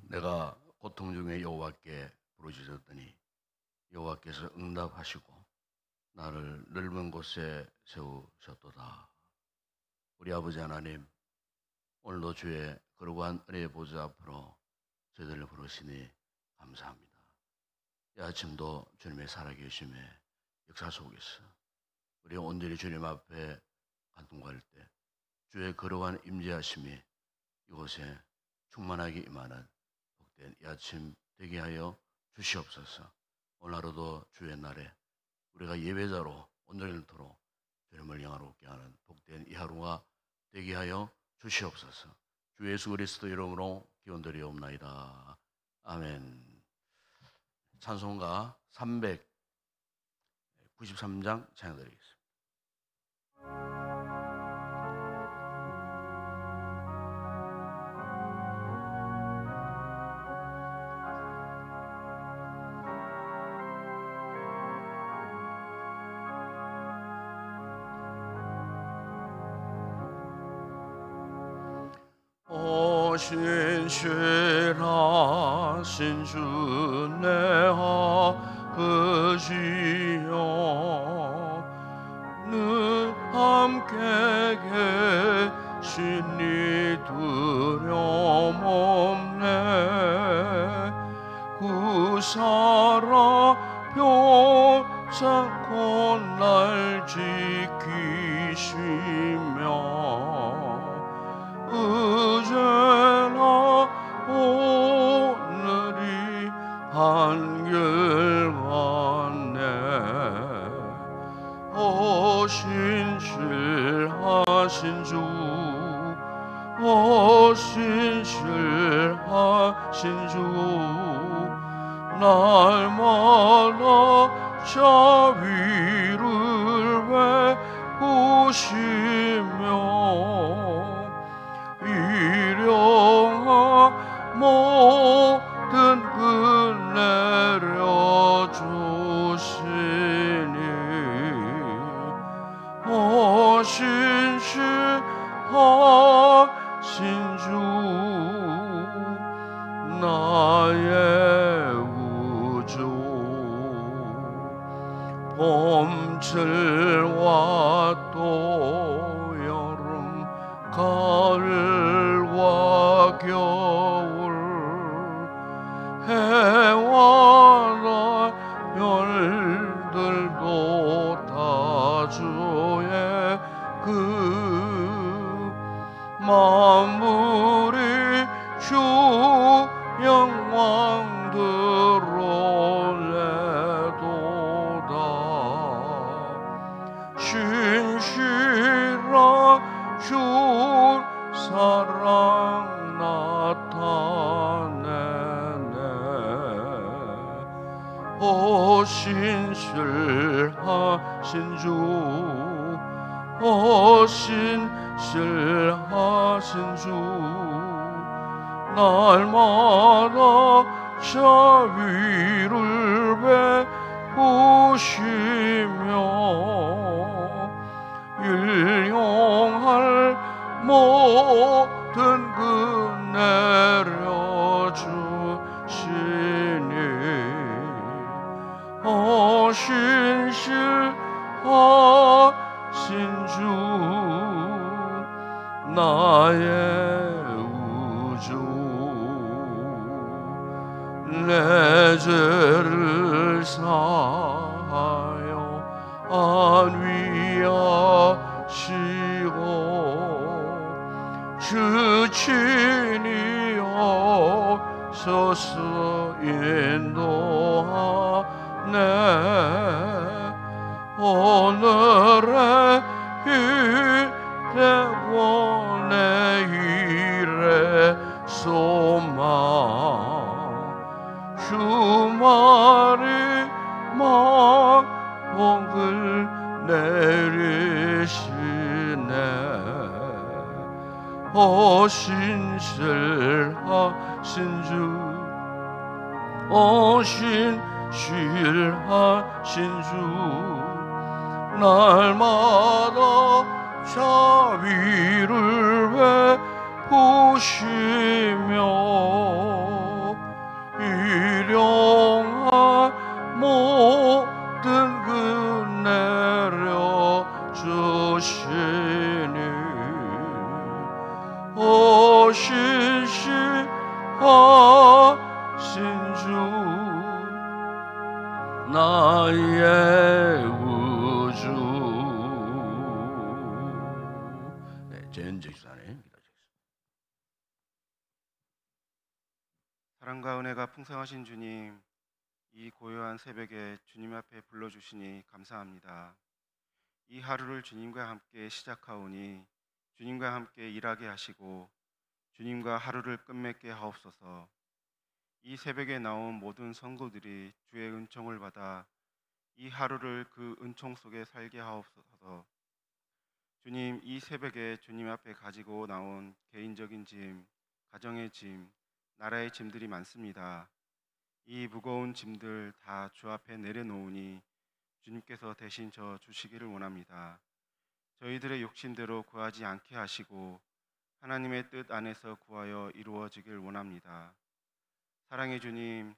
내가 고통 중에 여호와께 부르짖었더니 여호와께서 응답하시고 나를 넓은 곳에 세우셨도다. 우리 아버지 하나님, 오늘도 주의 거룩한 은혜의 보좌 앞으로 저희들을 부르시니 감사합니다. 이 아침도 주님의 살아계심에 역사 속에서 우리 온전히 주님 앞에 간통할 때 주의 거룩한 임재하심이 이곳에 충만하게 임하는 복된 이 아침 되게 하여 주시옵소서. 오늘 하루도 주의 날에 우리가 예배자로 온전히토록 주님을 영화롭게 하는 복된 이 하루가 되게 하여 주시옵소서. 주 예수 그리스도 이름으로 기원드리옵나이다. 아멘. 찬송가 393장 찬양드리겠습니다. 신실하신 주 내 아버지여, 늘 함께 계시니 두려움 없네. 구사라 평창코 날 지키시며 어제나 오늘이 한결같네. 신실하신 주, 신실하신 주, 날마다 자비를 베푸시며 일용할 모든 그 내려주시니 신실하신 주, 나의 우주. 봄철과 또 여름, 가을과 겨울, 해와 별들도 다 주의 그 만물이 주 영광 드러내도다. 신실하신 사랑 나타내네. 신실하신 주, 신실하신 주, 날마다 자비를 베푸시며 일용할 모든 그 내려주시니 신실하신 주, 나의 우주. 내 죄를 사하여 안위하시고 주 친히 오셔서 인도하네. 오늘의 일에 내일의 소망, 주말이 복을 내리시네. 신실하신 주, 신실하신 주, 날마다 자비를 베푸시며 일용할 모든 그 내려주시니 신실하신 주, 나의 우주. 네, 재현적 시간에 기도하겠습니다. 사랑과 은혜가 풍성하신 주님, 이 고요한 새벽에 주님 앞에 불러주시니 감사합니다. 이 하루를 주님과 함께 시작하오니 주님과 함께 일하게 하시고 주님과 하루를 끝맺게 하옵소서. 이 새벽에 나온 모든 성도들이 주의 은총을 받아 이 하루를 그 은총 속에 살게 하옵소서. 주님, 이 새벽에 주님 앞에 가지고 나온 개인적인 짐, 가정의 짐, 나라의 짐들이 많습니다. 이 무거운 짐들 다 주 앞에 내려놓으니 주님께서 대신 져 주시기를 원합니다. 저희들의 욕심대로 구하지 않게 하시고 하나님의 뜻 안에서 구하여 이루어지길 원합니다. 사랑의 주님,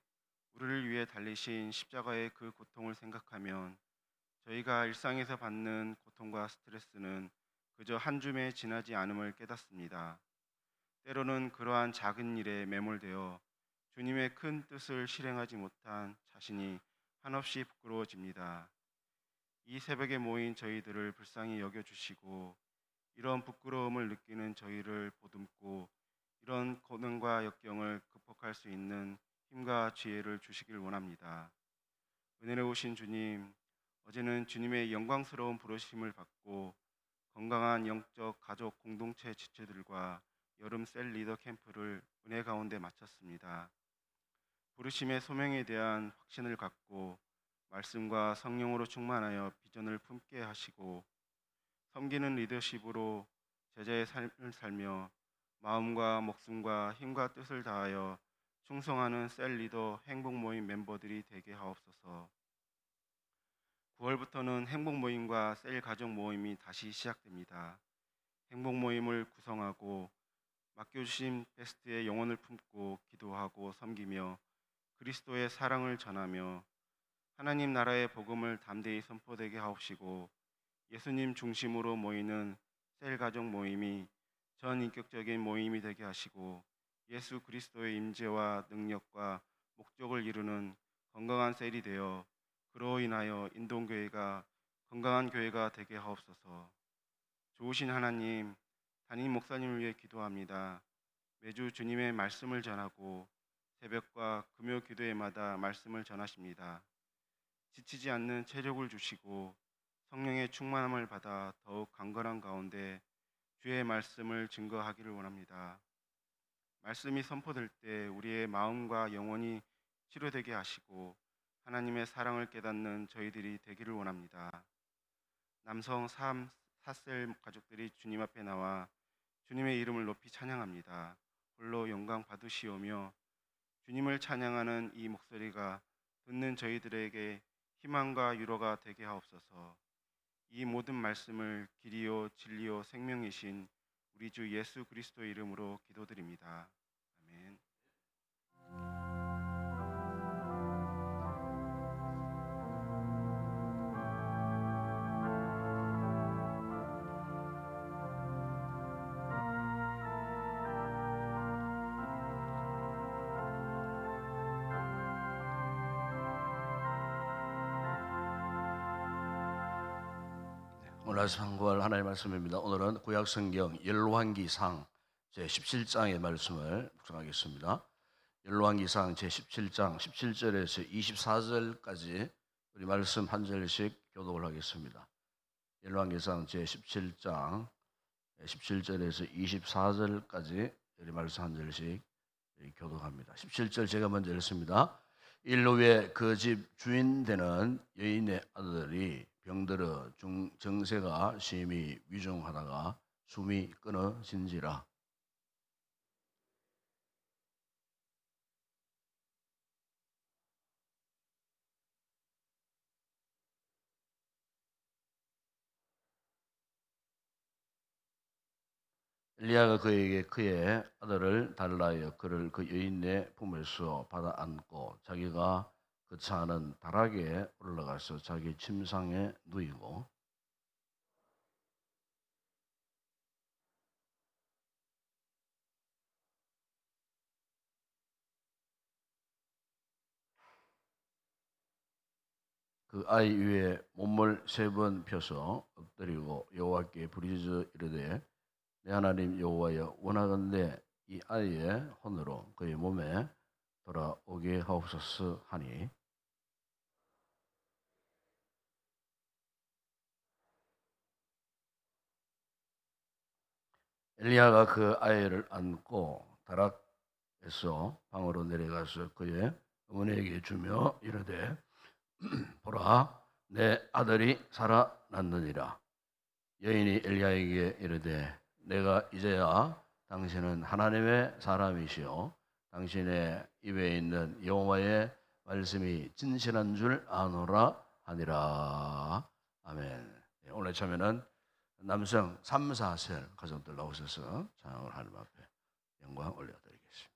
우리를 위해 달리신 십자가의 그 고통을 생각하면 저희가 일상에서 받는 고통과 스트레스는 그저 한 줌에 지나지 않음을 깨닫습니다. 때로는 그러한 작은 일에 매몰되어 주님의 큰 뜻을 실행하지 못한 자신이 한없이 부끄러워집니다. 이 새벽에 모인 저희들을 불쌍히 여겨주시고 이런 부끄러움을 느끼는 저희를 보듬고 이런 고난과 역경을 극복할 수 있는 힘과 지혜를 주시길 원합니다. 은혜로우신 주님, 어제는 주님의 영광스러운 부르심을 받고 건강한 영적 가족 공동체 지체들과 여름 셀 리더 캠프를 은혜 가운데 마쳤습니다. 부르심의 소명에 대한 확신을 갖고 말씀과 성령으로 충만하여 비전을 품게 하시고 섬기는 리더십으로 제자의 삶을 살며 마음과 목숨과 힘과 뜻을 다하여 충성하는 셀 리더 행복 모임 멤버들이 되게 하옵소서. 9월부터는 행복 모임과 셀 가족 모임이 다시 시작됩니다. 행복 모임을 구성하고 맡겨주신 베스트의 영혼을 품고 기도하고 섬기며 그리스도의 사랑을 전하며 하나님 나라의 복음을 담대히 선포되게 하옵시고 예수님 중심으로 모이는 셀 가족 모임이 전인격적인 모임이 되게 하시고 예수 그리스도의 임재와 능력과 목적을 이루는 건강한 셀이 되어 그로 인하여 인동교회가 건강한 교회가 되게 하옵소서. 좋으신 하나님, 담임 목사님을 위해 기도합니다. 매주 주님의 말씀을 전하고 새벽과 금요 기도회마다 말씀을 전하십니다. 지치지 않는 체력을 주시고 성령의 충만함을 받아 더욱 강건한 가운데 주의 말씀을 증거하기를 원합니다. 말씀이 선포될 때 우리의 마음과 영혼이 치료되게 하시고 하나님의 사랑을 깨닫는 저희들이 되기를 원합니다. 남성 4셀 가족들이 주님 앞에 나와 주님의 이름을 높이 찬양합니다. 홀로 영광 받으시오며 주님을 찬양하는 이 목소리가 듣는 저희들에게 희망과 위로가 되게 하옵소서. 이 모든 말씀을 길이요 진리요 생명이신 우리 주 예수 그리스도의 이름으로 기도드립니다. 아멘. 오늘 상고할 하나님의 말씀입니다. 오늘은 구약성경 열왕기상 제17장의 말씀을 묵상하겠습니다. 열왕기상 제17장 17절에서 24절까지 우리 말씀 한 절씩 교독을 하겠습니다. 열왕기상 제17장 17절에서 24절까지 우리 말씀 한 절씩 교독합니다. 17절 제가 먼저 읽습니다. 일로 후에 그 집 주인 되는 여인의 아들이 병들어 정세가 심히 위중하다가 숨이 끊어진지라. 엘리야가 그에게 그의 아들을 달라 하여 그를 그 여인의 품에서 받아 안고 자기가 그 차는 다락에 올라가서 자기 침상에 누이고 그 아이 위에 몸을 3번 펴서 엎드리고 여호와께 부르짖어 이르되 내 하나님 여호와여 원하건대 이 아이의 혼으로 그의 몸에 돌아오게 하옵소서 하니 엘리야가 그 아이를 안고 다락에서 방으로 내려가서 그의 어머니에게 주며 이르되 보라 내 아들이 살아났느니라. 여인이 엘리야에게 이르되 내가 이제야 당신은 하나님의 사람이시오 당신의 입에 있는 여호와의 말씀이 진실한 줄 아노라 하니라. 아멘. 오늘 처음에는 남성 3, 4셀 가족들 나오셔서 찬양을 하나님 앞에 영광 올려드리겠습니다.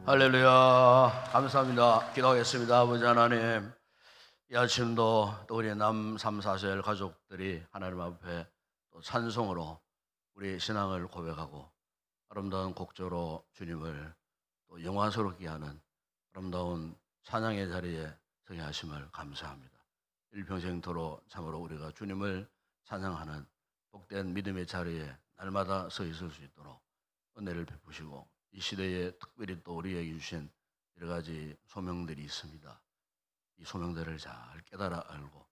할렐루야. 감사합니다. 기도하겠습니다. 아버지 하나님, 이 아침도 또 우리 남 3, 4셀 가족들이 하나님 앞에 또 찬송으로 우리 신앙을 고백하고 아름다운 곡조로 주님을 또 영화스럽게 하는 아름다운 찬양의 자리에 서게 하심을 감사합니다. 일평생토록 참으로 우리가 주님을 찬양하는 복된 믿음의 자리에 날마다 서 있을 수 있도록 은혜를 베푸시고, 이 시대에 특별히 또 우리에게 주신 여러 가지 소명들이 있습니다. 이 소명들을 잘 깨달아 알고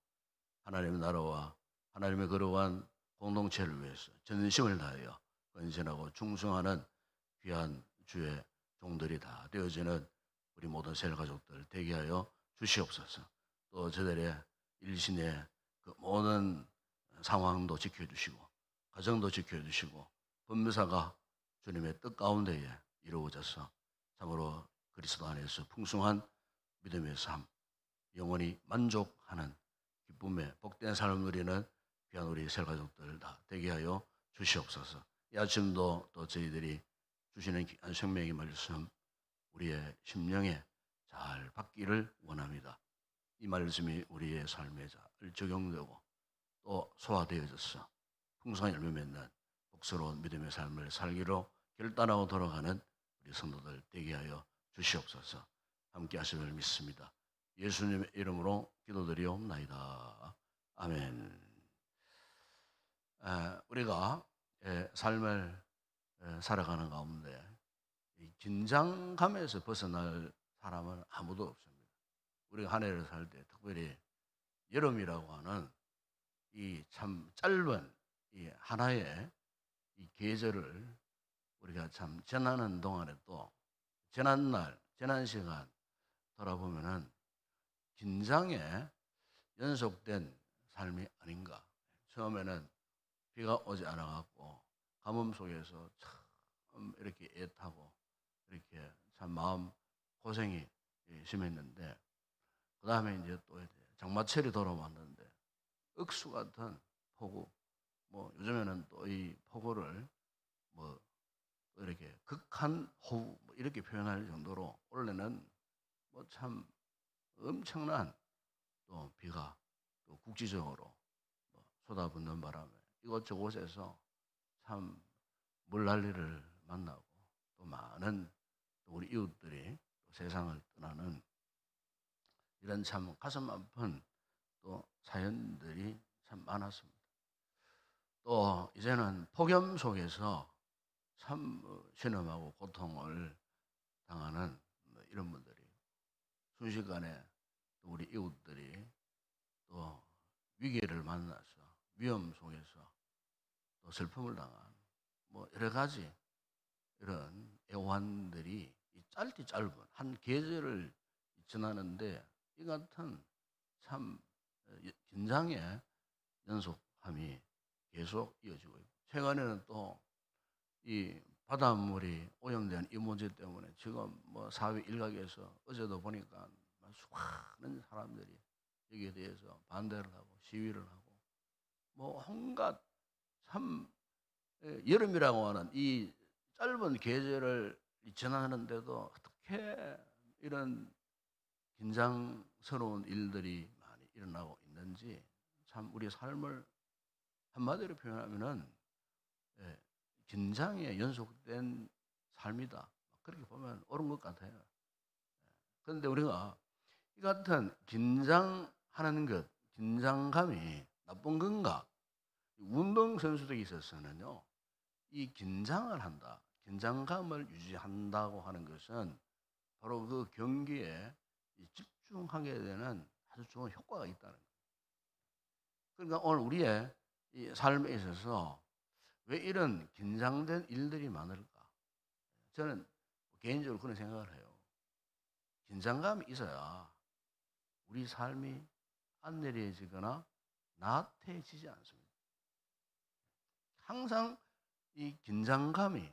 하나님의 나라와 하나님의 거룩한 공동체를 위해서 전심을 다하여 헌신하고 충성하는 귀한 주의 종들이 다 되어지는 우리 모든 셀 가족들 되게 하여 주시옵소서. 또 저들의 일신의 그 모든 상황도 지켜주시고 가정도 지켜주시고 법무사가 주님의 뜻 가운데에 이루어져서 참으로 그리스도 안에서 풍성한 믿음의 삶, 영원히 만족하는 기쁨의 복된 삶을 누리는 귀한 우리 셀 가족들 다 되게 하여 주시옵소서. 이 아침도 또 저희들이 주시는 귀한 생명의 말씀 우리의 심령에 잘 받기를 원합니다. 이 말씀이 우리의 삶에 잘 적용되고 또 소화되어져서 풍성한 열매 맺는 복스러운 믿음의 삶을 살기로 결단하고 돌아가는 우리 성도들 되게 하여 주시옵소서. 함께 하심을 믿습니다. 예수님의 이름으로 기도드리옵나이다. 아멘. 우리가 삶을 살아가는 가운데 긴장감에서 벗어날 사람은 아무도 없습니다. 우리가 한 해를 살 때 특별히 여름이라고 하는 이 참 짧은 이 하나의 이 계절을 우리가 참 지나는 동안에 또 지난 날, 지난 시간 돌아보면은 긴장에 연속된 삶이 아닌가. 처음에는 비가 오지 않아갖고 가뭄 속에서 참 이렇게 애타고 이렇게 참 마음 고생이 심했는데, 그 다음에 이제 또 장마철이 돌아왔는데 억수 같은 폭우, 뭐 요즘에는 또 이 폭우를 뭐 이렇게 극한 호우 뭐 이렇게 표현할 정도로 원래는 뭐 참 엄청난 또 비가 또 국지적으로 뭐 쏟아붓는 바람에 이곳저곳에서 참 물난리를 만나고 또 많은 또 우리 이웃들이 또 세상을 떠나는 이런 참 가슴 아픈 또 사연들이 참 많았습니다. 또 이제는 폭염 속에서 참 신음하고 고통을 당하는 이런 분들이 순식간에 또 우리 이웃들이 또 위기를 만나서 위험 속에서 또 슬픔을 당한 뭐 여러 가지 이런 애환들이 짧디 짧은 한 계절을 지나는데 이 같은 참 긴장의 연속함이 계속 이어지고 있고, 최근에는 또 이 바닷물이 오염된 이 문제 때문에 지금 뭐 사회 일각에서 어제도 보니까 수많은 사람들이 여기에 대해서 반대를 하고 시위를 하고 뭐 온갖 참 여름이라고 하는 이 짧은 계절을 지나는데도 어떻게 이런 긴장스러운 일들이 많이 일어나고 있는지 참 우리 삶을 한마디로 표현하면은 긴장에 연속된 삶이다. 그렇게 보면 옳은 것 같아요. 그런데 우리가 이 같은 긴장하는 것, 긴장감이 나쁜 건가? 운동선수들에 있어서는요, 이 긴장을 한다, 긴장감을 유지한다고 하는 것은 바로 그 경기에 집중하게 되는 아주 좋은 효과가 있다는 거예요. 그러니까 오늘 우리의 이 삶에 있어서 왜 이런 긴장된 일들이 많을까? 저는 개인적으로 그런 생각을 해요. 긴장감이 있어야 우리 삶이 안내려지거나 나태해지지 않습니다. 항상 이 긴장감이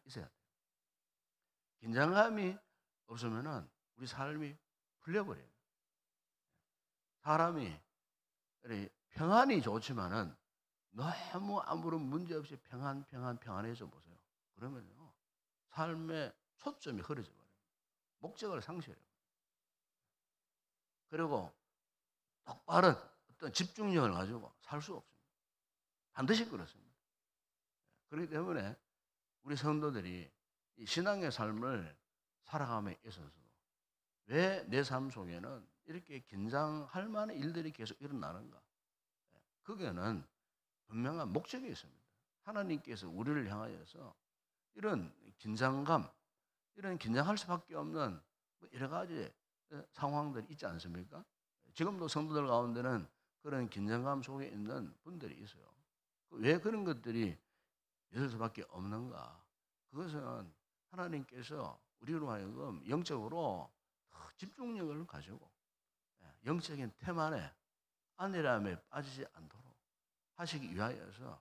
있어야 돼요. 긴장감이 없으면은 우리 삶이 풀려버려요. 사람이 평안이 좋지만은 너무 아무런 문제 없이 평안해져 보세요. 그러면요, 삶의 초점이 흐려져 버려요. 목적을 상실해요. 그리고 똑바른 어떤 집중력을 가지고 살 수 없습니다. 반드시 그렇습니다. 그렇기 때문에 우리 성도들이 이 신앙의 삶을 살아감에 있어서 왜 내 삶 속에는 이렇게 긴장할 만한 일들이 계속 일어나는가? 그게는 분명한 목적이 있습니다. 하나님께서 우리를 향하여서 이런 긴장감, 이런 긴장할 수밖에 없는 여러 가지 상황들이 있지 않습니까? 지금도 성도들 가운데는 그런 긴장감 속에 있는 분들이 있어요. 왜 그런 것들이 있을 수밖에 없는가? 그것은 하나님께서 우리로 하여금 영적으로 집중력을 가지고 영적인 테만에 안일함에 빠지지 않도록 하시기 위하여서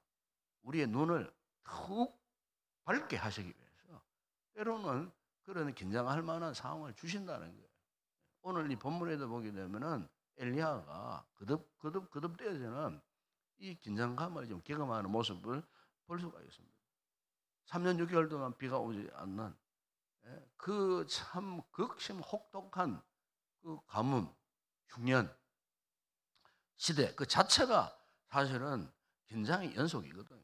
우리의 눈을 더욱 밝게 하시기 위해서 때로는 그런 긴장할 만한 상황을 주신다는 거예요. 오늘 이 본문에도 보게 되면은 엘리야가 거듭되어지는 이 긴장감을 좀 경험하는 모습을 볼 수가 있습니다. 3년 6개월 동안 비가 오지 않는 그 참 극심 혹독한 그 가뭄, 흉년 시대 그 자체가 사실은 긴장의 연속이거든요.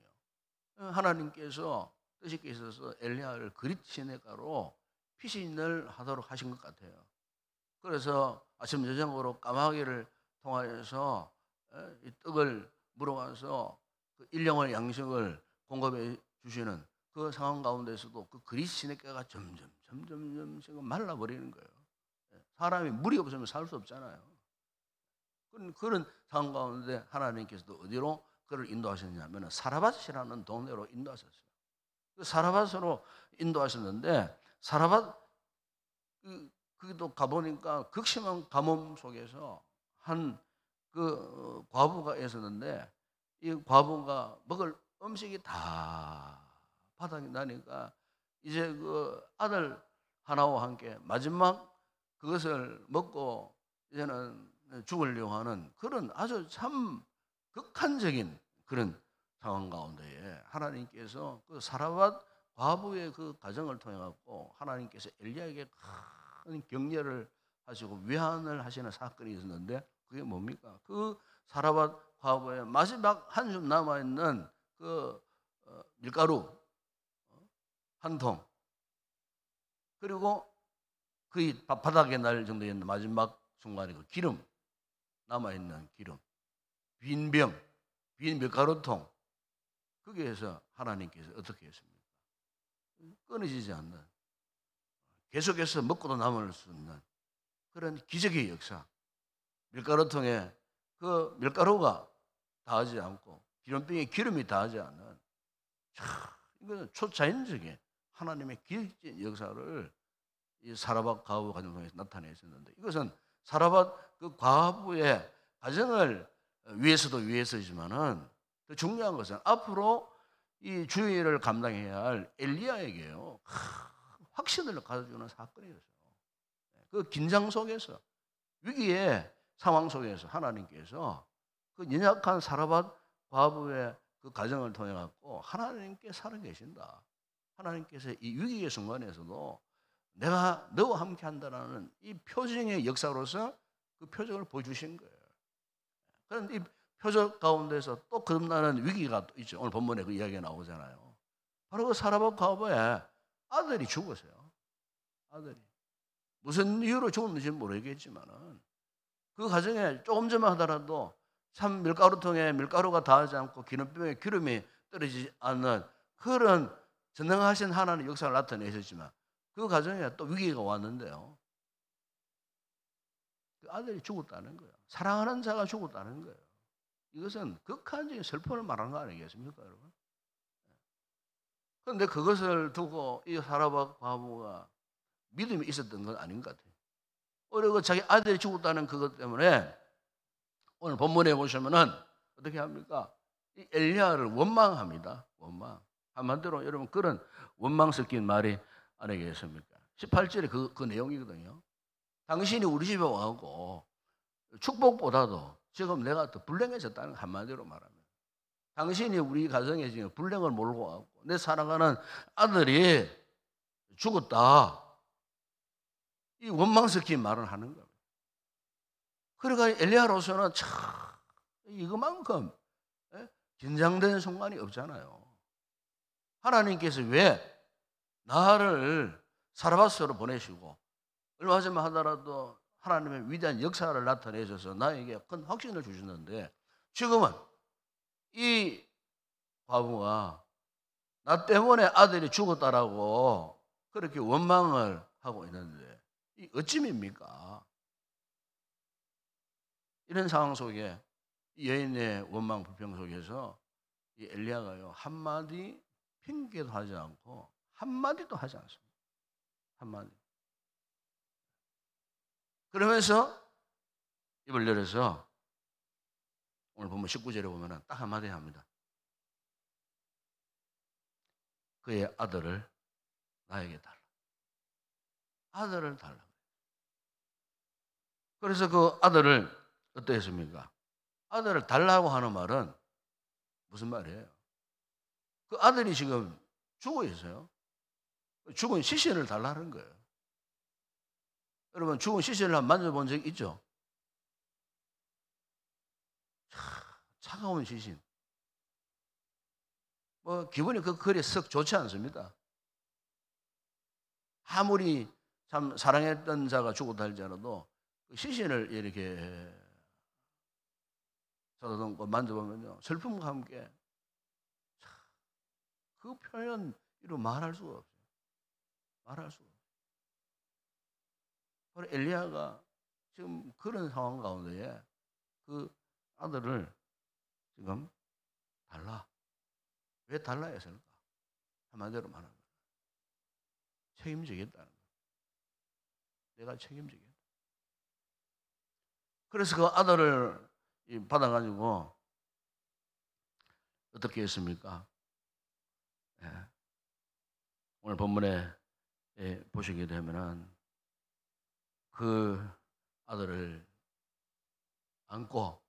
하나님께서 뜻이 있어서 엘리야를 그릿 시내가로 피신을 하도록 하신 것 같아요. 그래서 아침 저녁으로 까마귀를 통하여서 이 떡을 물어와서 그 일용할 양식을 공급해 주시는 그 상황 가운데서도 그 그릿 시내가가 점점 말라버리는 거예요. 사람이 물이 없으면 살 수 없잖아요. 그런 상황 가운데 하나님께서도 어디로 그를 인도하셨냐면 사라밧이라는 동네로 인도하셨어요. 그 사라밧으로 인도하셨는데 사라밧 거기도 가보니까 극심한 가뭄 속에서 한 그 과부가 있었는데 이 과부가 먹을 음식이 다 바닥이 나니까 이제 그 아들 하나와 함께 마지막 그것을 먹고 이제는 죽으려고 하는 그런 아주 참 극한적인 그런 상황 가운데에 하나님께서 그 사라밧 과부의 그 가정을 통해 갖고 하나님께서 엘리야에게 큰 격려를 하시고 위안을 하시는 사건이 있었는데 그게 뭡니까? 그 사라밧 과부의 마지막 한숨 남아 있는 그 밀가루 한 통, 그리고 그 바닥에 날 정도의 마지막 순간에 그 기름 남아 있는 기름, 빈 병, 빈 밀가루통, 거기에서 하나님께서 어떻게 했습니까? 끊어지지 않는, 계속해서 먹고도 남을 수 있는 그런 기적의 역사. 밀가루통에 그 밀가루가 닿지 않고 기름병에 기름이 닿지 않는, 이거는 초자연적인 하나님의 기적적인 역사를 이 사라밧 과부 가정 통해서 나타내셨는데, 이것은 사라밧 그 과부의 가정을 위해서도 위해서지만은 더 중요한 것은 앞으로 이 주의를 감당해야 할 엘리야에게요 확신을 가져주는 사건이었어요. 그 긴장 속에서, 위기의 상황 속에서 하나님께서 그 연약한 사라밧 과부의 그 가정을 통해 갖고 하나님께 살아계신다. 하나님께서 이 위기의 순간에서도 내가 너와 함께 한다라는 이 표징의 역사로서 그 표적을 보여주신 거예요. 그런데 이 표적 가운데서 또 거듭나는 위기가 또 있죠. 오늘 본문에 그 이야기가 나오잖아요. 바로 그 사라밧 과부의 아들이 죽었어요. 아들이. 무슨 이유로 죽었는지 모르겠지만은 그 가정에 조금 전만 하더라도 참 밀가루통에 밀가루가 닿지 않고 기름병에 기름이 떨어지지 않는 그런 전능하신 하나님의 역사를 나타내셨지만 그 가정에 또 위기가 왔는데요. 그 아들이 죽었다는 거예요. 사랑하는 자가 죽었다는 거예요. 이것은 극한적인 슬픔을 말하는 거 아니겠습니까, 여러분? 그런데 그것을 두고 이 사라밧 과부가 믿음이 있었던 건 아닌 것 같아요. 그리고 자기 아들이 죽었다는 그것 때문에 오늘 본문에 보시면은 어떻게 합니까? 이 엘리야를 원망합니다. 원망. 한마디로 여러분 그런 원망 섞인 말이 아니겠습니까? 18절에 그 내용이거든요. 당신이 우리 집에 와갖고 축복보다도 지금 내가 더 불행해졌다는 한마디로 말하면, 당신이 우리 가정에 지금 불행을 몰고 와갖고 내 사랑하는 아들이 죽었다. 이 원망 섞인 말을 하는 겁니다. 그러니까 엘리야로서는 참 이거만큼 긴장된 순간이 없잖아요. 하나님께서 왜 나를 사르밧으로 보내시고 얼마 전만 하더라도 하나님의 위대한 역사를 나타내셔서 나에게 큰 확신을 주셨는데 지금은 이 과부가 나 때문에 아들이 죽었다라고 그렇게 원망을 하고 있는데 이 어찌입니까? 이런 상황 속에 이 여인의 원망 불평 속에서 이 엘리야가요 한마디 핑계도 하지 않고 한마디도 하지 않습니다. 한마디. 그러면서 입을 열어서 오늘 보면 19절에 보면 딱 한마디 합니다. 그의 아들을 나에게 달라. 아들을 달라. 그래서 그 아들을 어떠했습니까? 아들을 달라고 하는 말은 무슨 말이에요? 그 아들이 지금 죽어 있어요. 죽은 시신을 달라는 거예요. 여러분 죽은 시신을 한번 만져본 적 있죠? 차가운 시신. 뭐 기분이 그리 썩 좋지 않습니다. 아무리 참 사랑했던 자가 죽었다 할지라도 그 시신을 이렇게 쳐다보고 만져보면요 슬픔과 함께 그 표현 이로 말할 수가 없어요. 말할 수가 없어요. 바로 엘리야가 지금 그런 상황 가운데에 그 아들을 지금 달라. 왜 달라 했을까? 한마디로 말하면 책임지겠다는 거예요. 내가 책임지겠다. 그래서 그 아들을 받아가지고 어떻게 했습니까? 예. 오늘 본문에 보시게 되면은 그 아들을 안고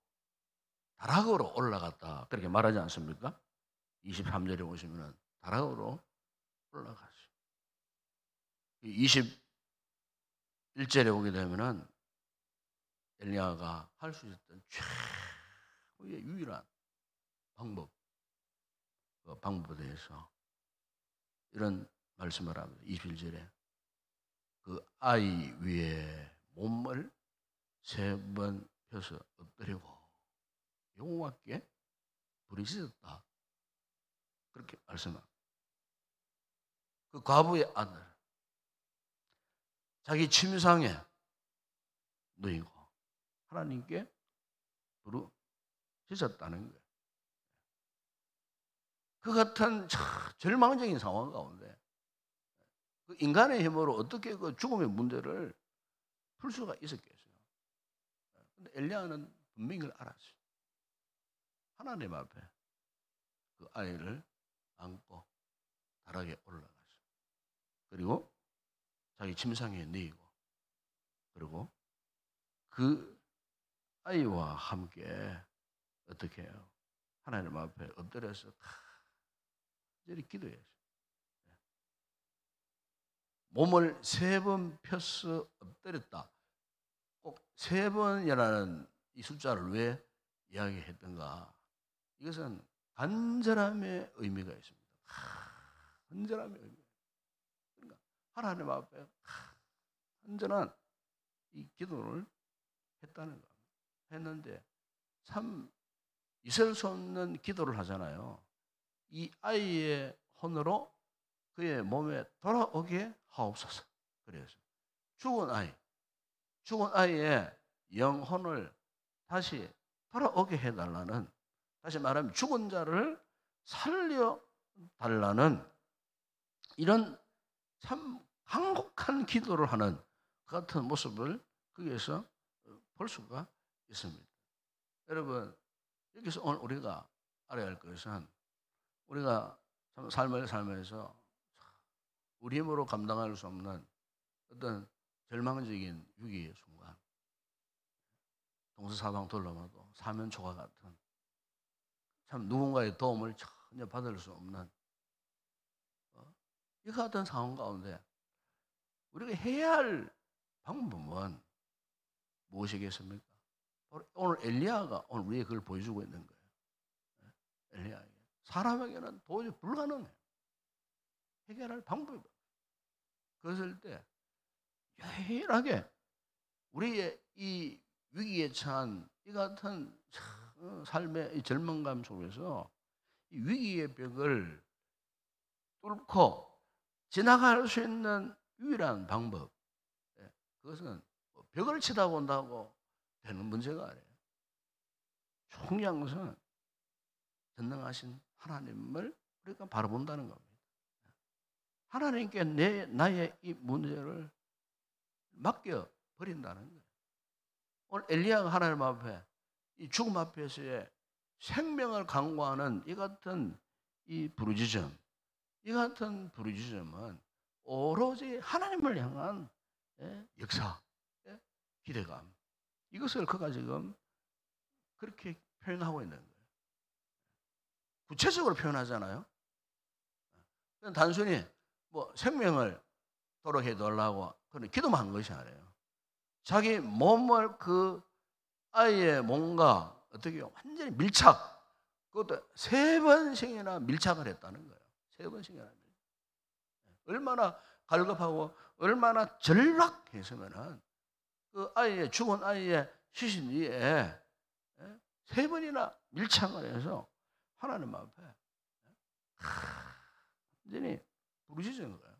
다락으로 올라갔다. 그렇게 말하지 않습니까? 23절에 보시면은 다락으로 올라갔어요. 21절에 오게 되면은 엘리야가 할 수 있었던 최고의 유일한 방법, 그 방법에 대해서 이런 말씀을 합니다. 21절에 그 아이 위에 몸을 3번 펴서 엎드리고 여호와께 부르짖었다. 그렇게 말씀합니다. 그 과부의 아들 자기 침상에 누이고 하나님께 부르짖었다는 거예요. 그 같은 절망적인 상황 가운데 그 인간의 힘으로 어떻게 그 죽음의 문제를 풀 수가 있었겠어요. 그런데 엘리야는 분명히 그걸 알았어요. 하나님 앞에 그 아이를 안고 다락에 올라갔어요. 그리고 자기 침상에 누이고 그리고 그 아이와 함께 어떻게 해요? 하나님 앞에 엎드려서 간절히 기도했어요. 몸을 3번 펴서 엎드렸다. 꼭 3번이라는 이 숫자를 왜 이야기했던가? 이것은 간절함의 의미가 있습니다. 간절함의 의미. 그러니까 하나님 앞에 간절한 이 기도를 했다는 겁니다. 했는데 참 있을 수 없는 기도를 하잖아요. 이 아이의 혼으로 그의 몸에 돌아오게 하옵소서. 그래서 죽은 아이의 영혼을 다시 돌아오게 해달라는, 다시 말하면 죽은 자를 살려달라는 이런 참 간곡한 기도를 하는 그 같은 모습을 거기에서 볼 수가 있습니다. 여러분, 여기서 오늘 우리가 알아야 할 것은 우리가 참 삶을 살면서 우리 힘으로 감당할 수 없는 어떤 절망적인 위기의 순간, 동서사방돌아봐도 사면초가 같은 참 누군가의 도움을 전혀 받을 수 없는 이 같은 상황 가운데 우리가 해야 할 방법은 무엇이겠습니까? 오늘 엘리야가 오늘 우리에게 그걸 보여주고 있는 거예요. 엘리야에게. 사람에게는 도저히 불가능해요. 해결할 방법이 없어요. 그랬을 때 유일하게 우리의 이 위기에 처한 이 같은 삶의 이 절망감 속에서 이 위기의 벽을 뚫고 지나갈 수 있는 유일한 방법, 그것은 벽을 치다 본다고 되는 문제가 아니에요. 중요한 것은 전능하신 하나님을 우리가 바라본다는 겁니다. 하나님께 나의 이 문제를 맡겨 버린다는 거예요. 오늘 엘리야가 하나님 앞에 이 죽음 앞에서의 생명을 강구하는 이 같은 이 부르짖음, 이 같은 부르짖음은 오로지 하나님을 향한 역사, 기대감, 이것을 그가 지금 그렇게 표현하고 있는 거예요. 구체적으로 표현하잖아요. 단순히 뭐 생명을 도록 해달라고 그런 기도만 한 것이 아니에요. 자기 몸을 그 아이의 몸과 어떻게 완전히 밀착, 그것도 3번씩이나 밀착을 했다는 거예요. 3번씩이나. 얼마나 갈급하고 얼마나 절박했으면은 그 아이의 죽은 아이의 시신 위에 3번이나 밀착을 해서 하나님 앞에 완전히 부르짖은 거예요.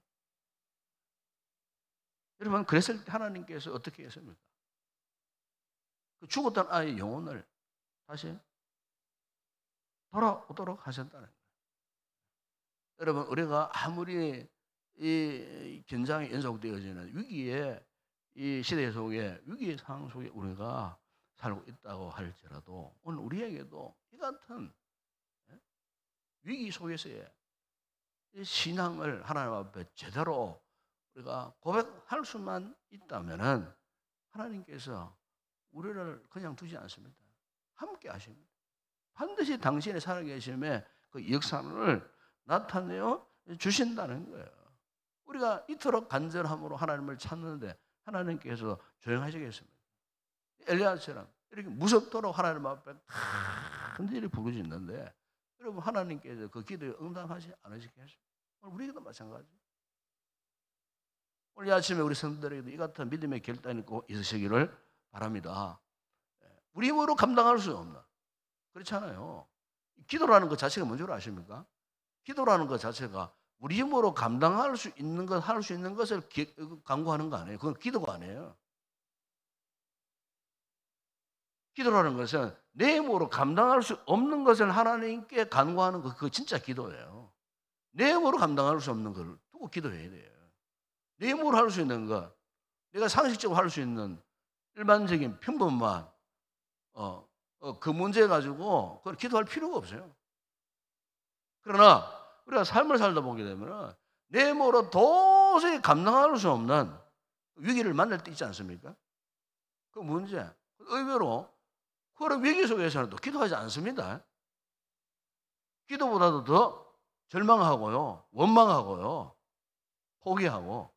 여러분, 그랬을 때 하나님께서 어떻게 했습니까? 그 죽었던 아이의 영혼을 다시 돌아오도록 하셨다는 거예요. 여러분, 우리가 아무리 이 긴장이 연속되어지는 위기의 이 시대 속에, 위기의 상황 속에 우리가 살고 있다고 할지라도 오늘 우리에게도 이 같은 위기 속에서의 신앙을 하나님 앞에 제대로 우리가 고백할 수만 있다면은 하나님께서 우리를 그냥 두지 않습니다. 함께 하십니다. 반드시 당신의 살아계심의 그 역사를 나타내어 주신다는 거예요. 우리가 이토록 간절함으로 하나님을 찾는데 하나님께서 조용하시겠습니까? 엘리야처럼 이렇게 무섭도록 하나님 앞에 간절히 부르짖는데 여러분, 하나님께서 그 기도에 응답하지 않으시겠습니까? 우리에게도 마찬가지. 오늘 아침에 우리 성도들에게도 이 같은 믿음의 결단이 꼭 있으시기를 바랍니다. 우리 힘으로 감당할 수 없나? 그렇잖아요. 기도라는 것 자체가 뭔지 아십니까? 기도라는 것 자체가 우리 힘으로 감당할 수 있는 것, 할 수 있는 것을 강구하는 거 아니에요. 그건 기도가 아니에요. 기도라는 것은 내 힘으로 감당할 수 없는 것을 하나님께 간구하는 것, 그거 진짜 기도예요. 내 힘으로 감당할 수 없는 걸 두고 기도해야 돼요. 내 힘으로 할 수 있는 것, 내가 상식적으로 할 수 있는 일반적인 평범한 그 문제 가지고 그걸 기도할 필요가 없어요. 그러나 우리가 삶을 살다 보게 되면 내 힘으로 도저히 감당할 수 없는 위기를 만날 때 있지 않습니까? 그 문제, 의외로 그런 위기 속에서는 또 기도하지 않습니다. 기도보다도 더 절망하고요, 원망하고요, 포기하고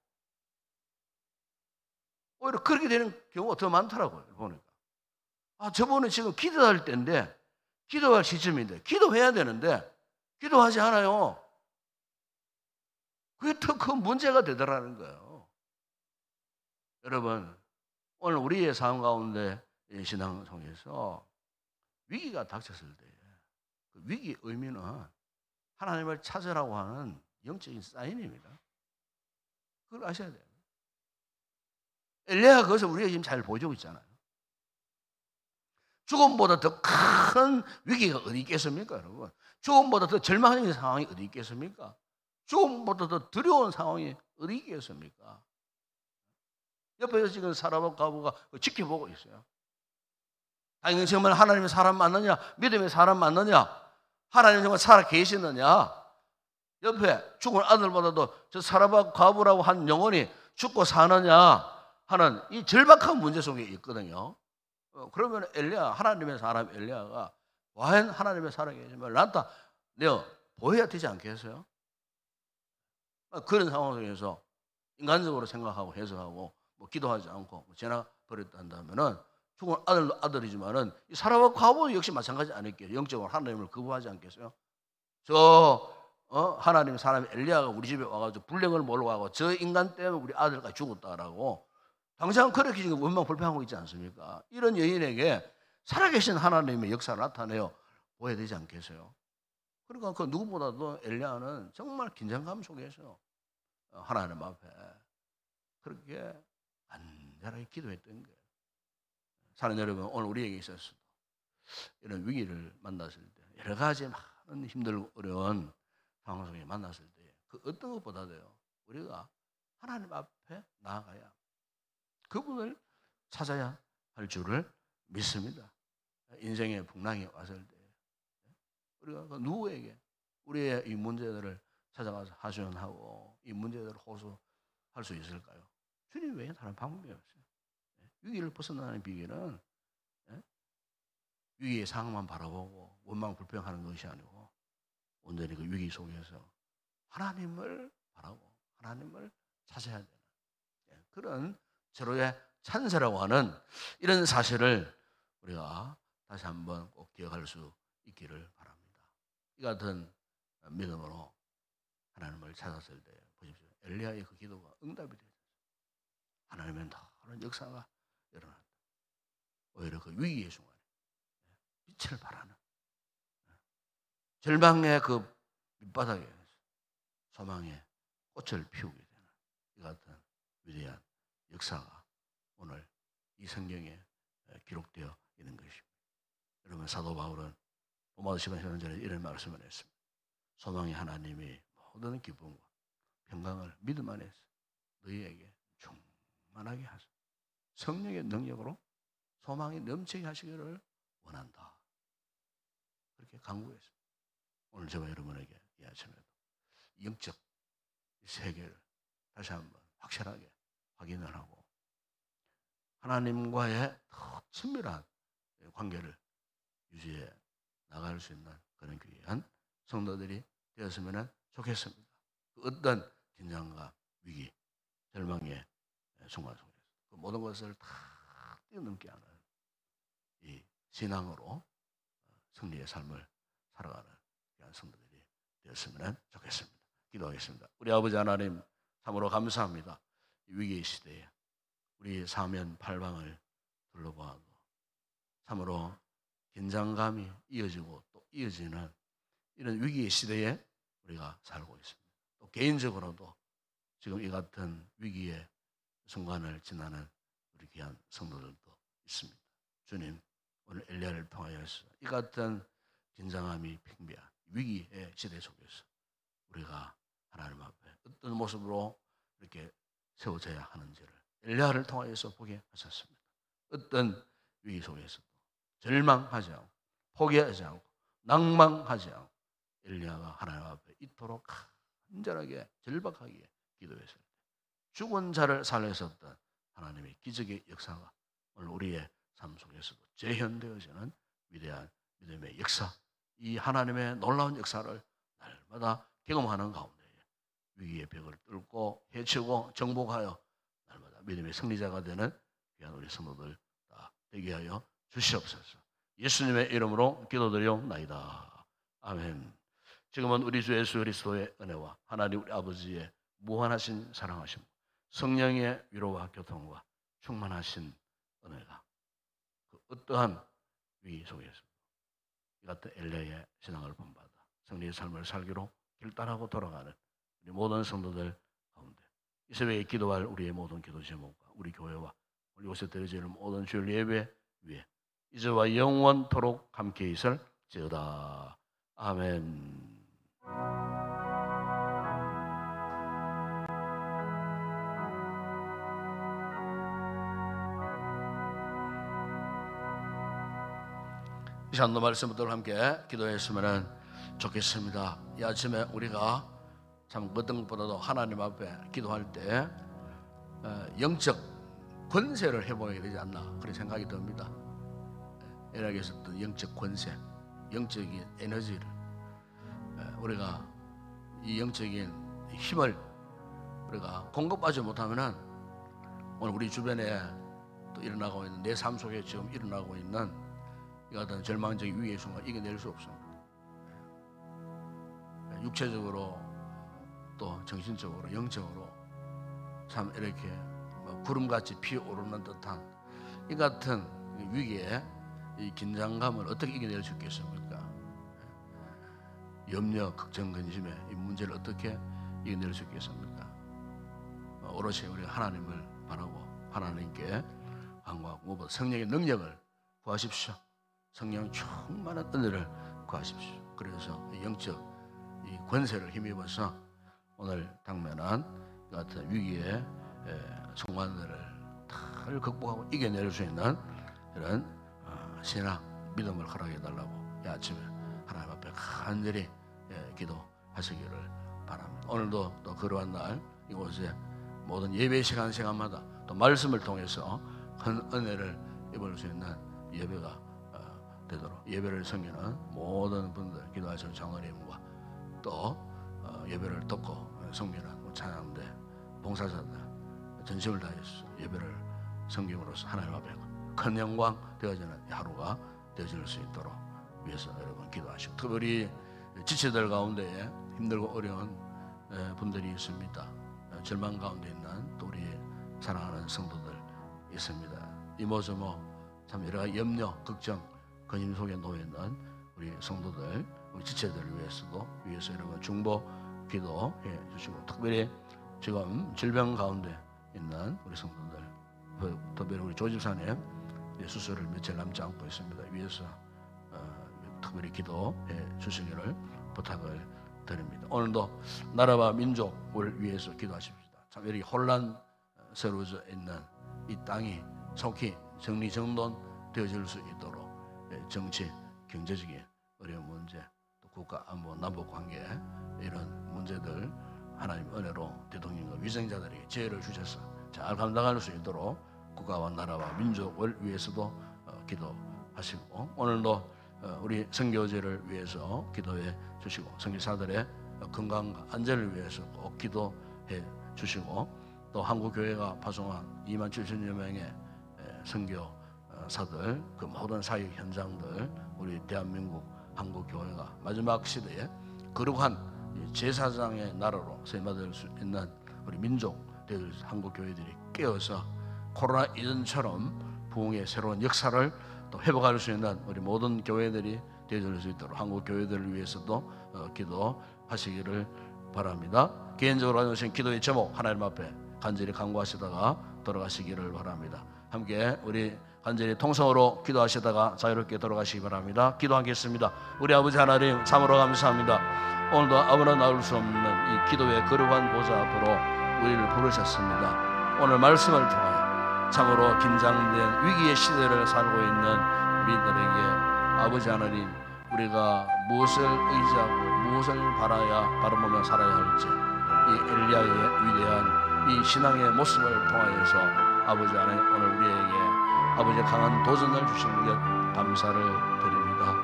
오히려 그렇게 되는 경우가 더 많더라고요. 보니까 저분은 지금 기도할 때인데, 기도할 시점인데, 기도해야 되는데 기도하지 않아요. 그게 더 큰 문제가 되더라는 거예요. 여러분, 오늘 우리의 삶 가운데 신앙 속에서 위기가 닥쳤을 때 그 위기의 의미는 하나님을 찾으라고 하는 영적인 사인입니다. 그걸 아셔야 돼요. 엘리야가 그것을 우리가 지금 잘 보여주고 있잖아요. 죽음보다 더 큰 위기가 어디 있겠습니까, 여러분? 죽음보다 더 절망적인 상황이 어디 있겠습니까? 죽음보다 더 두려운 상황이 어디 있겠습니까? 옆에서 지금 사라밧 과부가 지켜보고 있어요. 당연히 정말 하나님의 사람 맞느냐? 믿음의 사람 맞느냐? 하나님 정말 살아 계시느냐? 옆에 죽은 아들보다도 저 사라밧 과부라고 한 영혼이 죽고 사느냐 하는 이 절박한 문제 속에 있거든요. 그러면 엘리야, 하나님의 사람 엘리야가 과연 하나님의 살아계심을 나타내어 보여야 되지 않겠어요? 그런 상황 속에서 인간적으로 생각하고 해석하고 뭐 기도하지 않고 뭐 지나 버렸다 한다면은 죽은 아들도 아들이지만은 이 사람과 과부 역시 마찬가지 아닐게요. 영적으로 하나님을 거부하지 않겠어요? 하나님 사람 엘리야가 우리 집에 와가지고 불량을 몰고 저 인간 때문에 우리 아들가 죽었다라고 당장 그렇게 지금 원망 불평하고 있지 않습니까? 이런 여인에게 살아계신 하나님의 역사를 나타내어 보여야 되지 않겠어요? 그러니까 그 누구보다도 엘리야는 정말 긴장감 속에서 하나님 앞에 그렇게 간절하게 기도했던 거예요. 사는 여러분, 오늘 우리에게 있어서 이런 위기를 만났을 때 여러 가지 많은 힘들고 어려운 상황 속에 만났을 때 그 어떤 것보다도요 우리가 하나님 앞에 나아가야 그분을 찾아야 할 줄을 믿습니다. 인생의 풍랑이 왔을 때 우리가 그 누구에게 우리의 이 문제들을 찾아가서 하소연하고 이 문제들을 호소할 수 있을까요? 주님 외에 다른 방법이 없어요. 위기를 벗어나는 비결은 위기의 상황만 바라보고 원망 불평하는 것이 아니고 온전히 그 위기 속에서 하나님을 바라고 하나님을 찾아야 되는 그런 서로의 찬세라고 하는 이런 사실을 우리가 다시 한번 꼭 기억할 수 있기를 바랍니다. 이 같은 믿음으로 하나님을 찾았을 때 보십시오. 엘리야의 그 기도가 응답이 되었어요. 하나님의 다른 역사가 일어났다. 오히려 그 위기의 순간에 빛을 발하는 절망의 그 밑바닥에 소망의 꽃을 피우게 되는 이 같은 위대한 역사가 오늘 이 성경에 기록되어 있는 것입니다. 여러분 사도 바울은 로마서 10장 전에 이런 말씀을 했습니다. 소망의 하나님이 모든 기쁨과 평강을 믿음 안에서 너희에게 충만하게 하소서. 성령의 능력으로 소망이 넘치게 하시기를 원한다. 그렇게 강구했습니다. 오늘 저와 여러분에게 이 아침에도 영적 세계를 다시 한번 확실하게 확인을 하고 하나님과의 더 친밀한 관계를 유지해 나갈 수 있는 그런 귀한 성도들이 되었으면 좋겠습니다. 어떤 긴장과 위기, 절망의 순간 속에서 그 모든 것을 다 뛰어넘게 하는 이 신앙으로 승리의 삶을 살아가는 귀한 성도들이 되었으면 좋겠습니다. 기도하겠습니다. 우리 아버지 하나님 참으로 감사합니다. 이 위기의 시대에 우리 사면 팔방을 둘러보아도 참으로 긴장감이 이어지고 또 이어지는 이런 위기의 시대에 우리가 살고 있습니다. 또 개인적으로도 지금 이 같은 위기의 순간을 지나는 우리 귀한 성도들도 있습니다. 주님, 오늘 엘리야를 통하여서 이 같은 긴장함이 팽배한 위기의 시대 속에서 우리가 하나님 앞에 어떤 모습으로 이렇게 세워져야 하는지를 엘리야를 통하여서 보게 하셨습니다. 어떤 위기 속에서도 절망하지 않고 포기하지 않고 낭망하지 않고 엘리야가 하나님 앞에 이토록 간절하게 절박하게 기도했을 때 죽은 자를 살리셨던 하나님의 기적의 역사가 오늘 우리의 삶 속에서도 재현되어지는 위대한 믿음의 역사, 이 하나님의 놀라운 역사를 날마다 경험하는 가운데 위기의 벽을 뚫고 헤치고 정복하여 날마다 믿음의 승리자가 되는 귀한 우리 성도들 다 되게 하여 주시옵소서. 예수님의 이름으로 기도드리옵나이다. 아멘. 지금은 우리 주 예수 그리스도의 은혜와 하나님 우리 아버지의 무한하신 사랑하심, 성령의 위로와 교통과 충만하신 은혜가 그 어떠한 위기 속에서 이 같은 엘리야의 신앙을 본받아 승리의 삶을 살기로 결단하고 돌아가는 우리 모든 성도들 가운데 이 새벽에 기도할 우리의 모든 기도 제목과 우리 교회와 우리 곳에 드려지는 모든 주일 예배 위에 이제와 영원토록 함께 있을지어다. 아멘. 이 시간도 말씀들 함께 기도했으면 좋겠습니다. 이 아침에 우리가 참 어떤 것보다도 하나님 앞에 기도할 때 영적 권세를 회복해야 되지 않나 그런 생각이 듭니다. 에락에서 어떤 영적 권세, 영적인 에너지를 우리가 이 영적인 힘을 우리가 공급하지 못하면은 오늘 우리 주변에 또 일어나고 있는 내 삶 속에 지금 일어나고 있는 이 같은 절망적인 위기의 순간 이겨낼 수 없습니다. 육체적으로 또 정신적으로 영적으로 참 이렇게 구름같이 피어오르는 듯한 이 같은 위기에 이 긴장감을 어떻게 이겨낼 수 있겠습니까? 염려, 걱정, 근심에 이 문제를 어떻게 이겨낼 수 있겠습니까? 오롯이 우리가 하나님을 바라고 하나님께 간구하고 무엇보다 성령의 능력을 구하십시오. 성령 충만한 은혜를 구하십시오. 그래서 영적 이 권세를 힘입어서 오늘 당면한 이 같은 위기의 순간들을 다 극복하고 이겨낼 수 있는 이런 신앙, 믿음을 허락해달라고 이 아침에 하나님 앞에 간절히 기도하시기를 바랍니다. 오늘도 또 그러한 날 이곳에 모든 예배 시간마다 또 말씀을 통해서 큰 은혜를 입을 수 있는 예배가 되도록 예배를 섬기는 모든 분들 기도하시는 장로님과 또 예배를 돕고 섬기는 찬양대 봉사자들 전심을 다해서 예배를 섬김으로써 하나님 앞에 큰 영광 되어지는 하루가 되어질 수 있도록 위해서 여러분 기도하시고 특별히 지체들 가운데에 힘들고 어려운 분들이 있습니다. 절망 가운데 있는 또 우리 사랑하는 성도들 있습니다. 이모저모 참 여러 가지 염려, 걱정, 근심 속에 놓여 있는 우리 성도들, 우리 지체들을 위해서 여러분 중보 기도해 주시고 특별히 지금 질병 가운데 있는 우리 성도들, 특별히 우리 조집사님 수술을 며칠 남지 않고 있습니다. 위해서 특별히 기도해 주시기를 부탁을 드립니다. 오늘도 나라와 민족을 위해서 기도하십시다. 참 이렇게 혼란스러워져 있는 이 땅이 속히 정리정돈 되어질 수 있도록 정치, 경제적인 어려운 문제, 또 국가 안보, 남북 관계 이런 문제들 하나님 은혜로 대통령과 위생자들에게 지혜를 주셔서 잘 감당할 수 있도록 국가와 나라와 민족을 위해서도 기도하시고 오늘도 우리 선교제를 위해서 기도해 주시고 선교사들의 건강과 안전을 위해서 꼭 기도해 주시고 또 한국교회가 파송한 27,000여 명의 선교사들 그 모든 사역 현장들 우리 대한민국 한국교회가 마지막 시대에 거룩한 제사장의 나라로 세임받을 수 있는 우리 민족 한국교회들이 깨어서 코로나 이전처럼 부흥의 새로운 역사를 또 회복할 수 있는 우리 모든 교회들이 되어질 수 있도록 한국 교회들을 위해서도 기도하시기를 바랍니다. 개인적으로 하신 기도의 제목 하나님 앞에 간절히 간구하시다가 돌아가시기를 바랍니다. 함께 우리 간절히 통성으로 기도하시다가 자유롭게 돌아가시기 바랍니다. 기도하겠습니다. 우리 아버지 하나님 참으로 감사합니다. 오늘도 아무나 나올 수 없는 이 기도의 거룩한 보좌 앞으로 우리를 부르셨습니다. 오늘 말씀을 통하여 참으로 긴장된 위기의 시대를 살고 있는 우리들에게 아버지 하나님 우리가 무엇을 의지하고 무엇을 바라보며 살아야 할지 이 엘리야의 위대한 이 신앙의 모습을 통하여서 아버지 하나님 오늘 우리에게 아버지 강한 도전을 주신 것 감사를 드립니다.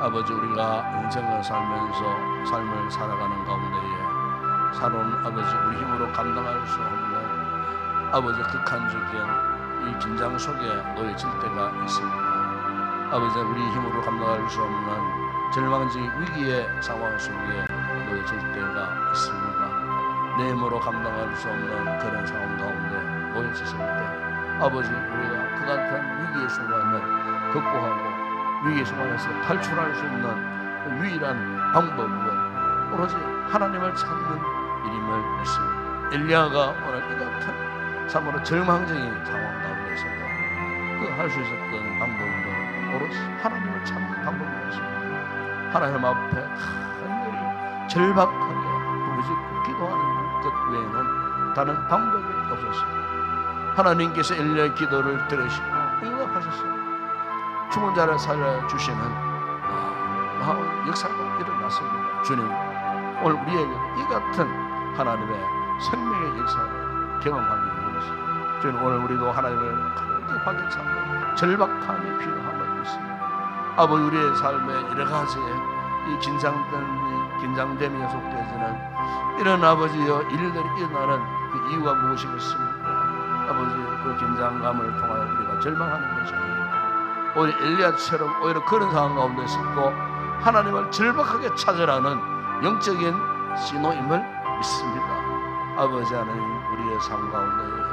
아버지 우리가 인생을 살면서 삶을 살아가는 가운데에 살아온 아버지 우리 힘으로 감당할 수 없는 아버지 극한적인 이 긴장 속에 놓여질 때가 있습니다. 아버지 우리 힘으로 감당할 수 없는 절망적인 위기의 상황 속에 놓여질 때가 있습니다. 내 힘으로 감당할 수 없는 그런 상황 가운데 놓여졌을 때 아버지 우리가 그 같은 위기의 순간을 극복하고 위기의 순간에서 탈출할 수 있는 유일한 방법은 오로지 하나님을 찾는 일임을 믿습니다. 엘리야가 오늘 이 같은 참으로 절망적인 상황 가운데서도 그 할 수 있었던 방법은 오로지 하나님을 찾는 방법이었습니다. 하나님 앞에 간절히 절박하게 부르짖고 기도하는 것 외에는 다른 방법이 없었습니다. 하나님께서 엘리야의 기도를 들으시고 응답하셨습니다. 죽은 자를 살려주시는 놀라운 역사가 일어났습니다. 주님 오늘 우리에게 이 같은 하나님의 생명의 역사를 경험하기 위해서 주님 오늘 우리도 하나님을 간절하게 찾는 절박함이 필요함을 믿습니다. 아버지 우리의 삶에 여러 가지의 이 긴장됨이 속되어지는 이런 아버지여 일들이 일어나는 그 이유가 무엇이겠습니까? 아버지, 그 긴장감을 통하여 우리가 절망하는 것이 아니라 오히려 엘리야처럼 오히려 그런 상황 가운데서도 하나님을 절박하게 찾으라는 영적인 신호임을 믿습니다. 아버지 하나님, 우리의 삶 가운데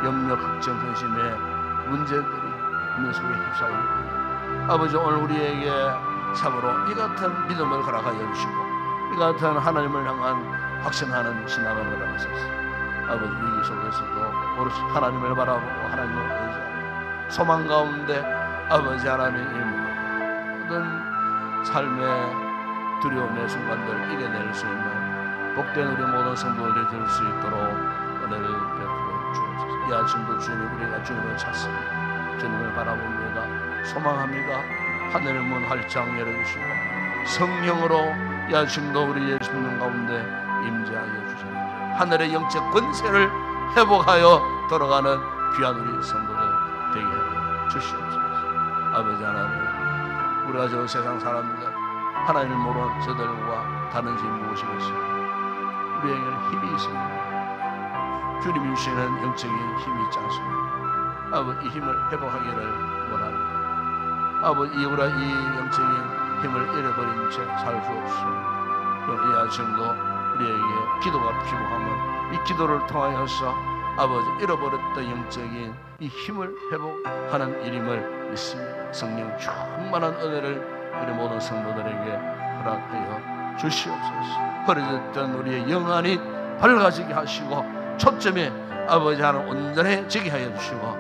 염려, 걱정, 근심의 문제들이 있는 속에 휩싸이고, 아버지 오늘 우리에게 참으로 이 같은 믿음을 허락하여 주시고 이 같은 하나님을 향한 확신하는 신앙을 허락하소서. 아버지, 위기 속에서도 오롯이 하나님을 바라보고 하나님을 의지하고 소망 가운데 아버지 하나님 모든 삶의 두려움의 순간들을 이겨낼 수 있는 복된 우리 모든 성도들이 될 수 있도록 은혜를 베풀어 주옵소서. 이 아침도 주님, 우리가 주님을 찾습니다. 주님을 바라봅니다. 소망합니다. 하늘의 문 활짝 열어주시고 성령으로 이 아침도 우리 예수 믿는 가운데 임재하여 주시옵소서. 하늘의 영적 권세를 회복하여 돌아가는 귀한 우리 성도들 되게 하여 주시옵소서. 아버지 하나님, 우리가 저 세상 사람들 하나님을 모르는 저들과 다른지 무엇이겠습니까? 우리에게는 힘이 있습니다. 주님이 주시는 영적인 힘이 있지 않습니까? 아버지, 이 힘을 회복하기를 원합니다. 아버지, 우리가 이 영적인 힘을 잃어버린 채 살 수 없습니다. 그럼 이 아침도 우리에게 기도가 필요하면 이 기도를 통하여서 아버지 잃어버렸던 영적인 이 힘을 회복하는 일임을 믿습니다. 성령 충만한 은혜를 우리 모든 성도들에게 허락하여 주시옵소서. 흐려졌던 우리의 영안이 밝아지게 하시고 초점이 아버지 하나님 온전해지게 하여 주시고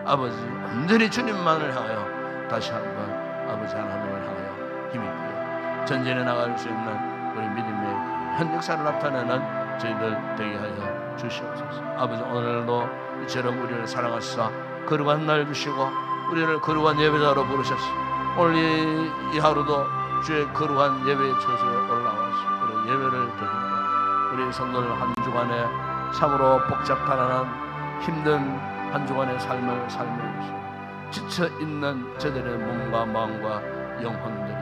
아버지 온전히 주님만을 향하여 다시 한번 아버지 하나님을 향하여 힘있게 전진해 나갈 수 있는 우리 믿음의 현 역사를 나타내는 저희들 되게 하여 주시옵소서. 아버지, 오늘도 이처럼 우리를 사랑하시사 거룩한 날 주시고 우리를 거룩한 예배자로 부르셨습니다. 오늘 이 하루도 주의 거룩한 예배의 처소에 올라와서 우리 예배를 드립니다. 우리 성도들 한 주간에 참으로 복잡하나 힘든 한 주간의 삶을 살면서 지쳐있는 저들의 몸과 마음과 영혼들이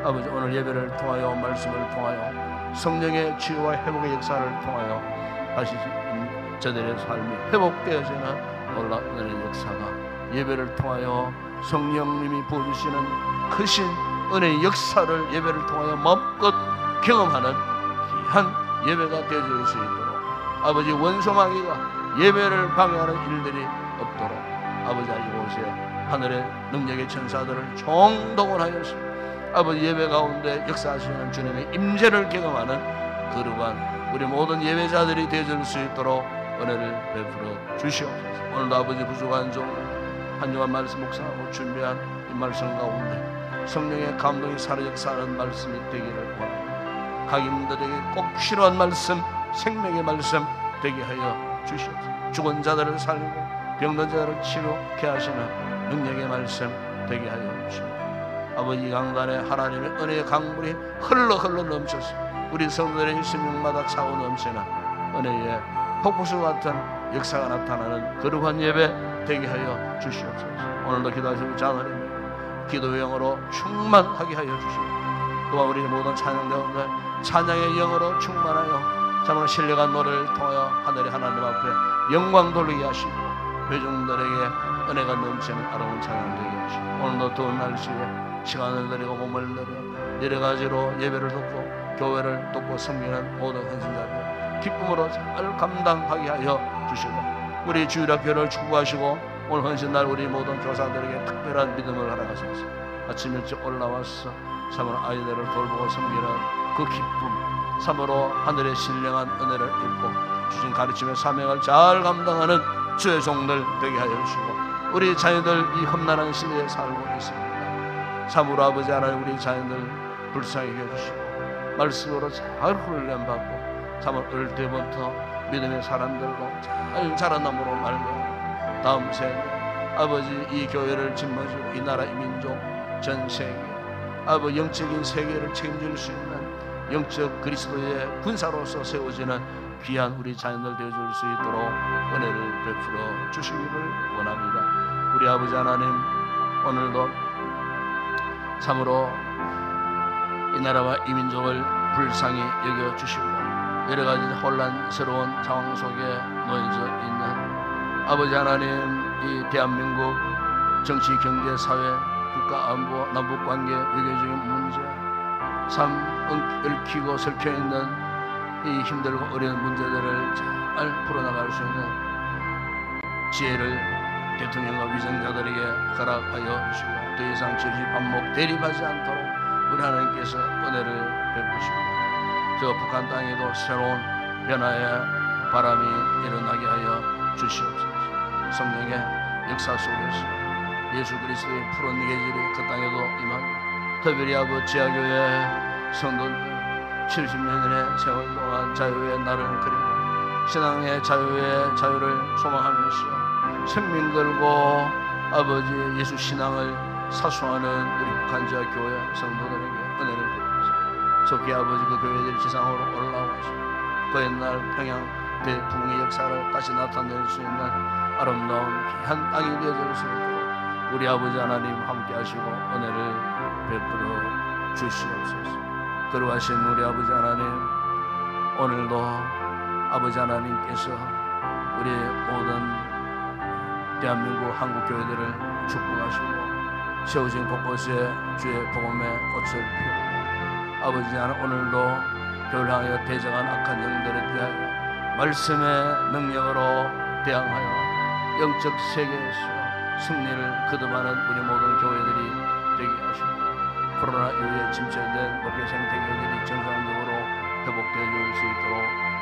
아버지 오늘 예배를 통하여 말씀을 통하여 성령의 치유와 회복의 역사를 통하여 다시 저들의 삶이 회복되어지는 놀라운 역사가 예배를 통하여 성령님이 부어주시는 크신 은혜의 역사를 예배를 통하여 마음껏 경험하는 귀한 예배가 되어질 수 있도록 아버지 원수마귀가 예배를 방해하는 일들이 없도록 아버지 이곳에 하늘의 능력의 천사들을 총동원하여서 아버지 예배 가운데 역사하시는 주님의 임재를 경험하는 거룩한 우리 모든 예배자들이 되어질 수 있도록 은혜를 베풀어 주시옵소서. 오늘도 아버지 부족한 한 주간 말씀 묵상하고 준비한 이 말씀 가운데 성령의 감동이 살아 역사하는 말씀이 되기를 원합니다. 각인들에게 꼭 필요한 말씀, 생명의 말씀 되게 하여 주시옵소서. 죽은 자들을 살리고 병든 자들을 치료케 하시는 능력의 말씀 되게 하여 주시옵소서. 아버지, 이 강단에 하나님의 은혜의 강물이 흘러 넘쳐서 우리 성도들의 생명마다 차고 넘치는 은혜의 폭포수 같은 역사가 나타나는 거룩한 예배 되게 하여 주시옵소서. 오늘도 기도하시고 자녀님의 기도의 영으로 충만하게 하여 주시고 또한 우리 모든 찬양자분들 찬양의 영으로 충만하여 참으로 신령한 노래를 통하여 하늘의 하나님 앞에 영광 돌리게 하시고 회중들에게 은혜가 넘치는 아름다운 찬양 되게 하시고 오늘도 더운 날씨에 시간을 내리고 몸을 내려 여러 가지로 예배를 듣고 교회를 돕고 섬기는 모든 헌신자들 기쁨으로 잘 감당하게 하여 주시고 우리 주일학교를 축복하시고 오늘 헌신날 우리 모든 교사들에게 특별한 믿음을 허락하소서. 아침 일찍 올라와서 참으로 아이들을 돌보고 섬기는 그 기쁨, 참으로 하늘의 신령한 은혜를 입고 주신 가르침의 사명을 잘 감당하는 주의 종들 되게 하여 주시고 우리 자녀들 이 험난한 시대에 살고 있습니다. 참으로 아버지 하나님 우리 자녀들 불쌍히 여겨주시고 말씀으로 잘 훈련받고 참으로 어릴 때부터 믿음의 사람들과 잘 자라남으로 말미암아 다음 세대 아버지 이 교회를 짊어지고 이 나라 이 민족 전 세계 아버지 영적인 세계를 책임질 수 있는 영적 그리스도의 군사로서 세워지는 귀한 우리 자녀들 되어줄 수 있도록 은혜를 베풀어 주시기를 원합니다. 우리 아버지 하나님 오늘도 참으로 이 나라와 이 민족을 불쌍히 여겨주시고 여러 가지 혼란스러운 상황 속에 놓여져 있는 아버지 하나님, 이 대한민국 정치, 경제, 사회, 국가 안보, 남북 관계, 외교적인 문제, 삶 얽히고 설켜 있는 이 힘들고 어려운 문제들을 잘 풀어나갈 수 있는 지혜를 대통령과 위정자들에게 허락하여 주시고, 더 이상 질질 반목 대립하지 않도록 우리 하나님께서 은혜를 베푸시고, 저 북한 땅에도 새로운 변화의 바람이 일어나게 하여 주시옵소서. 성령의 역사 속에서 예수 그리스도의 푸른 계절이 그 땅에도 임합니다. 특별히 아버지 지하교회 성도들 70년의 세월 동안 자유의 날을 그리고 신앙의 자유를 소망하면서 생명 걸고 아버지 예수 신앙을 사수하는 우리 북한 지하교회 성도들에게 은혜를 베푸시고, 속히 아버지 그 교회들이 지상으로 올라오시고 그 옛날 평양 대붕의 역사를 다시 나타낼 수 있는 아름다운 귀한 땅이 되어질 수 있도록 우리 아버지 하나님 함께 하시고 은혜를 베풀어 주시옵소서. 그러하신 우리 아버지 하나님, 오늘도 아버지 하나님께서 우리 모든 대한민국 한국 교회들을 축복하시고 세우신 곳곳에 주의 복음의 꽃을 피우고, 아버지 하나님 오늘도 교회를 향하여 대적한 악한 영들에 대하여 말씀의 능력으로 대항하여 영적 세계에서 승리를 거듭하는 우리 모든 교회들이 되게 하시고, 코로나 이후에 침체된 목회생 대교들이 정상적으로 회복되어 줄 수 있도록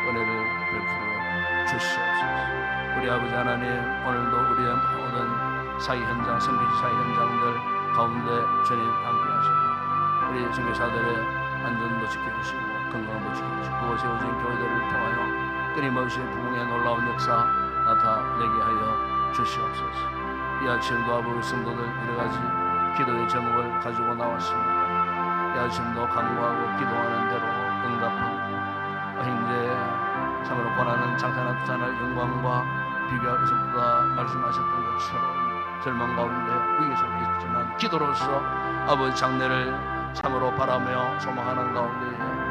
은혜를 베풀어 주시옵소서. 우리 아버지 하나님, 오늘도 우리의 모든 사회 현장, 선교지 사회 현장들 가운데 주님 함께 하시고, 우리 선교사들의 안전도 지켜주시고 건강도 지켜주시고, 그곳에 세워진 교회들을 통하여 끊임없이 부흥의 놀라운 역사 나타내게 하여 주시옵소서. 이 아침도 아버지 성도들 여러 가지 기도의 제목을 가지고 나왔습니다. 이 아침도 간구하고 기도하는 대로 응답하고, 형제 참으로 권하는 장사나타날 영광과 비교할 수 없다 말씀하셨던 것처럼 절망 가운데 위기 속에 있지만 기도로서 아버지 장래를 참으로 바라며 소망하는 가운데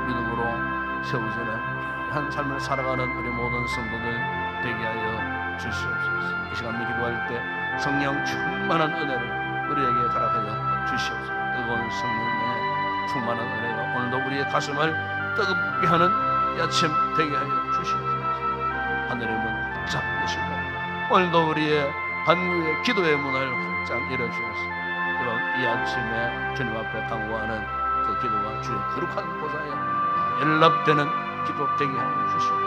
믿음으로 세우시는 한 삶을 살아가는 우리 모든 성도들 되게 하여 주시옵소서. 이 시간 기도할 때 성령 충만한 은혜를 우리에게 허락하여 주시옵소서. 뜨거운 성령의 충만한 은혜가 오늘도 우리의 가슴을 뜨겁게 하는 이 아침 되게 하여 주시옵소서. 하늘의 문 활짝 여시고 오늘도 우리의 간구의 기도의 문을 활짝 열어주셔서 이 아침에 주님 앞에 간구하는 그 기도가 주의 거룩한 보좌에 연락되는 기도 되게 하여 주시옵소서.